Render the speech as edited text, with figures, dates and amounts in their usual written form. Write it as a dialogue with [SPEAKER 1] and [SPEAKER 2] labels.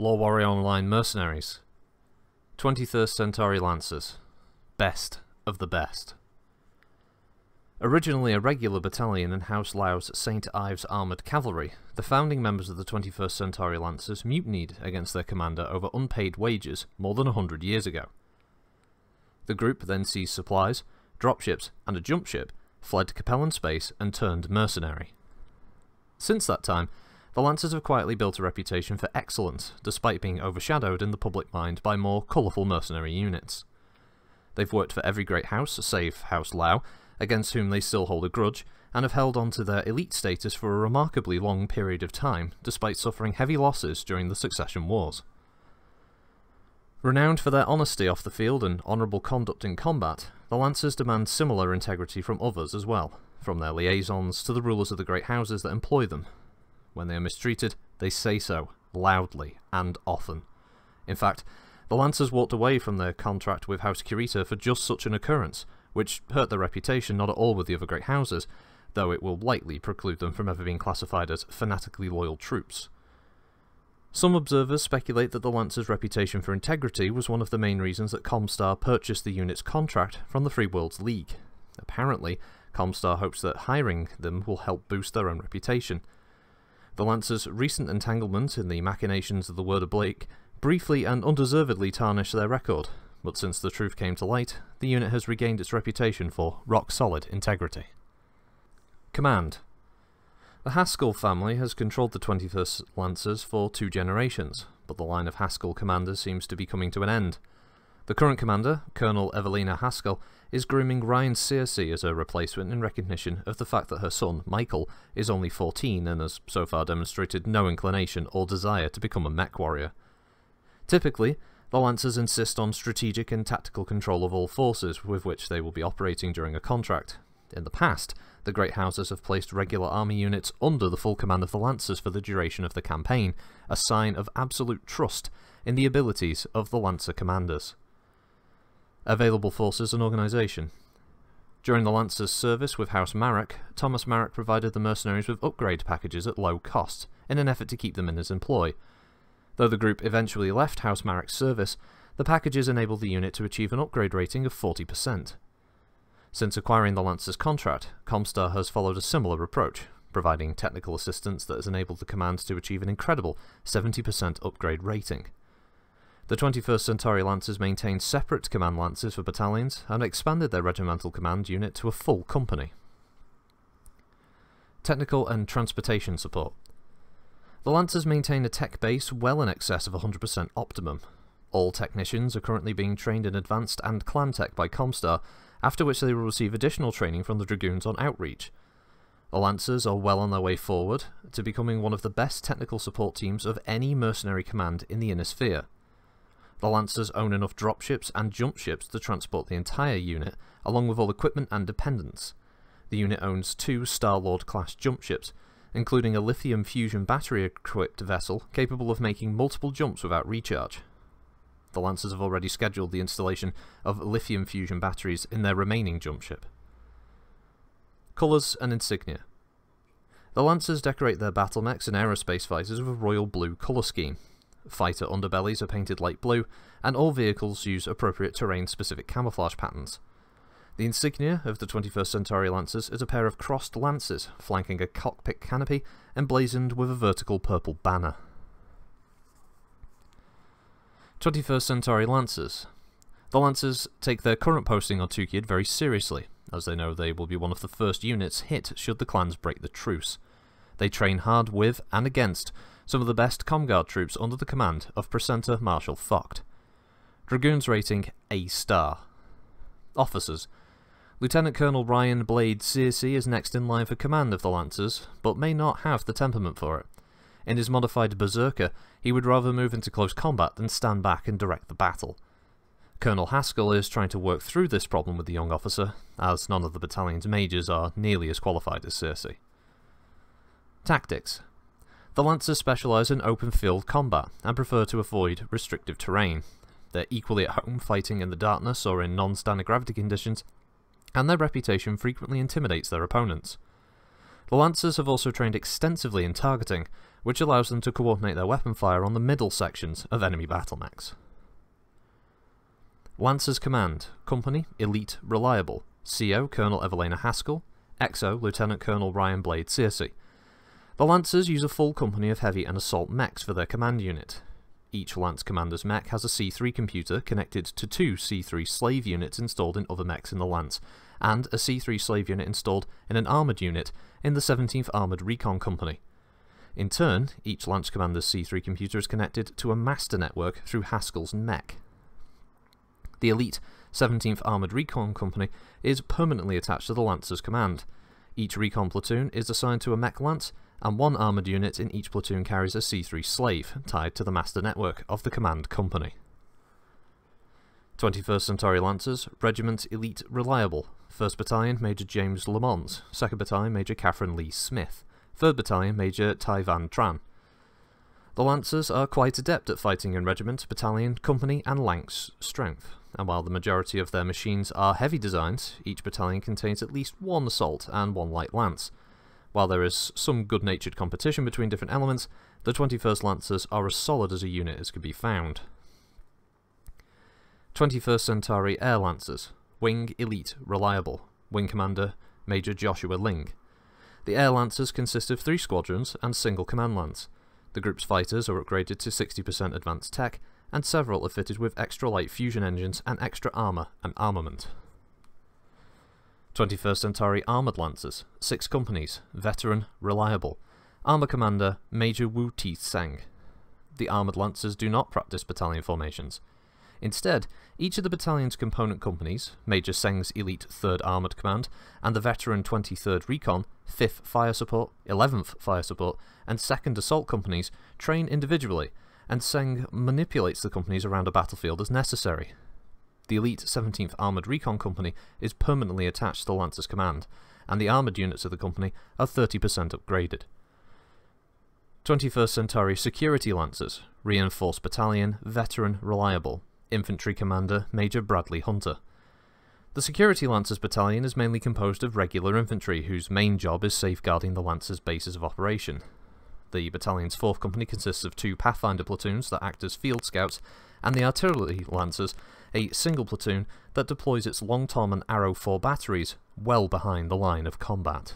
[SPEAKER 1] LoreWarrior Online Mercenaries, 21st Centauri Lancers, best of the best. Originally a regular battalion in House Lau's St. Ives Armoured Cavalry, the founding members of the 21st Centauri Lancers mutinied against their commander over unpaid wages more than 100 years ago. The group then seized supplies, dropships, and a jump ship, fled to Capellan space, and turned mercenary. Since that time, the Lancers have quietly built a reputation for excellence, despite being overshadowed in the public mind by more colourful mercenary units. They've worked for every great house, save House Lau, against whom they still hold a grudge, and have held on to their elite status for a remarkably long period of time, despite suffering heavy losses during the Succession Wars. Renowned for their honesty off the field and honourable conduct in combat, the Lancers demand similar integrity from others as well, from their liaisons to the rulers of the great houses that employ them. When they are mistreated, they say so, loudly and often. In fact, the Lancers walked away from their contract with House Kurita for just such an occurrence, which hurt their reputation not at all with the other great houses, though it will likely preclude them from ever being classified as fanatically loyal troops. Some observers speculate that the Lancers' reputation for integrity was one of the main reasons that Comstar purchased the unit's contract from the Free Worlds League. Apparently, Comstar hopes that hiring them will help boost their own reputation. The Lancers' recent entanglement in the machinations of the Word of Blake briefly and undeservedly tarnished their record, but since the truth came to light, the unit has regained its reputation for rock-solid integrity. Command. The Haskell family has controlled the 21st Lancers for 2 generations, but the line of Haskell commanders seems to be coming to an end. The current commander, Colonel Evelina Haskell, is grooming Ryan Searcy as her replacement in recognition of the fact that her son, Michael, is only 14 and has so far demonstrated no inclination or desire to become a mech warrior. Typically, the Lancers insist on strategic and tactical control of all forces with which they will be operating during a contract. In the past, the Great Houses have placed regular army units under the full command of the Lancers for the duration of the campaign, a sign of absolute trust in the abilities of the Lancer commanders. Available forces and organisation. During the Lancers' service with House Marek, Thomas Marek provided the mercenaries with upgrade packages at low cost, in an effort to keep them in his employ. Though the group eventually left House Marek's service, the packages enabled the unit to achieve an upgrade rating of 40%. Since acquiring the Lancers' contract, Comstar has followed a similar approach, providing technical assistance that has enabled the command to achieve an incredible 70% upgrade rating. The 21st Centauri Lancers maintain separate command lancers for battalions and expanded their regimental command unit to a full company. Technical and transportation support. The Lancers maintain a tech base well in excess of 100% optimum. All technicians are currently being trained in advanced and clan tech by Comstar, after which they will receive additional training from the dragoons on outreach. The Lancers are well on their way forward to becoming one of the best technical support teams of any mercenary command in the Inner Sphere. The Lancers own enough dropships and jump ships to transport the entire unit, along with all equipment and dependents. The unit owns 2 Star-Lord class jump ships, including a lithium fusion battery-equipped vessel capable of making multiple jumps without recharge. The Lancers have already scheduled the installation of lithium fusion batteries in their remaining jump ship. Colours and Insignia. The Lancers decorate their battletechs and aerospace fighters with a royal blue colour scheme. Fighter underbellies are painted light blue, and all vehicles use appropriate terrain-specific camouflage patterns. The insignia of the 21st Centauri Lancers is a pair of crossed lances, flanking a cockpit canopy, emblazoned with a vertical purple banner. 21st Centauri Lancers. The Lancers take their current posting on Tukid very seriously, as they know they will be one of the first units hit should the clans break the truce. They train hard with and against some of the best Comguard troops under the command of Presenter Marshal Vogt. Dragoons rating A star. Officers. Lieutenant Colonel Ryan Blade Searcy is next in line for command of the Lancers, but may not have the temperament for it. In his modified Berserker, he would rather move into close combat than stand back and direct the battle. Colonel Haskell is trying to work through this problem with the young officer, as none of the battalion's majors are nearly as qualified as Searcy. Tactics. The Lancers specialise in open field combat, and prefer to avoid restrictive terrain. They're equally at home fighting in the darkness or in non-standard gravity conditions, and their reputation frequently intimidates their opponents. The Lancers have also trained extensively in targeting, which allows them to coordinate their weapon fire on the middle sections of enemy battlemechs. Lancers Command: Company, Elite, Reliable. CO, Colonel Evelina Haskell. XO, Lieutenant Colonel Ryan Blade Searcy. The Lancers use a full company of heavy and assault mechs for their command unit. Each Lance Commander's mech has a C3 computer connected to 2 C3 slave units installed in other mechs in the Lance, and a C3 slave unit installed in an armoured unit in the 17th Armoured Recon Company. In turn, each Lance Commander's C3 computer is connected to a master network through Haskell's mech. The elite 17th Armoured Recon Company is permanently attached to the Lancers Command. Each recon platoon is assigned to a mech lance, and one armoured unit in each platoon carries a C3 slave, tied to the master network of the command company. 21st Centauri Lancers, Regiment Elite Reliable. 1st Battalion, Major James Lamont. 2nd Battalion, Major Catherine Lee Smith. 3rd Battalion, Major Tai Van Tran. The Lancers are quite adept at fighting in regiment, battalion, company and Lanks strength, and while the majority of their machines are heavy designs, each battalion contains at least one assault and one light lance. While there is some good-natured competition between different elements, the 21st Lancers are as solid as a unit as can be found. 21st Centauri Air Lancers, Wing Elite Reliable. Wing Commander, Major Joshua Ling. The Air Lancers consist of 3 squadrons and single command lance. The group's fighters are upgraded to 60% advanced tech, and several are fitted with extra light fusion engines and extra armour and armament. 21st Centauri Armoured Lancers, 6 companies, veteran, reliable. Armour Commander, Major Wu Ti Seng. The Armoured Lancers do not practice battalion formations. Instead, each of the battalion's component companies, Major Seng's Elite 3rd Armoured Command, and the veteran 23rd Recon, 5th Fire Support, 11th Fire Support, and 2nd Assault Companies, train individually, and Seng manipulates the companies around a battlefield as necessary. The Elite 17th Armoured Recon Company is permanently attached to the Lancers Command, and the armoured units of the company are 30% upgraded. 21st Centauri Security Lancers, Reinforced Battalion, Veteran, Reliable. Infantry Commander, Major Bradley Hunter. The Security Lancers Battalion is mainly composed of regular infantry, whose main job is safeguarding the Lancers' bases of operation. The battalion's 4th Company consists of 2 Pathfinder platoons that act as field scouts, and the Artillery Lancers, a single platoon that deploys its Long Tom and Arrow 4 batteries well behind the line of combat.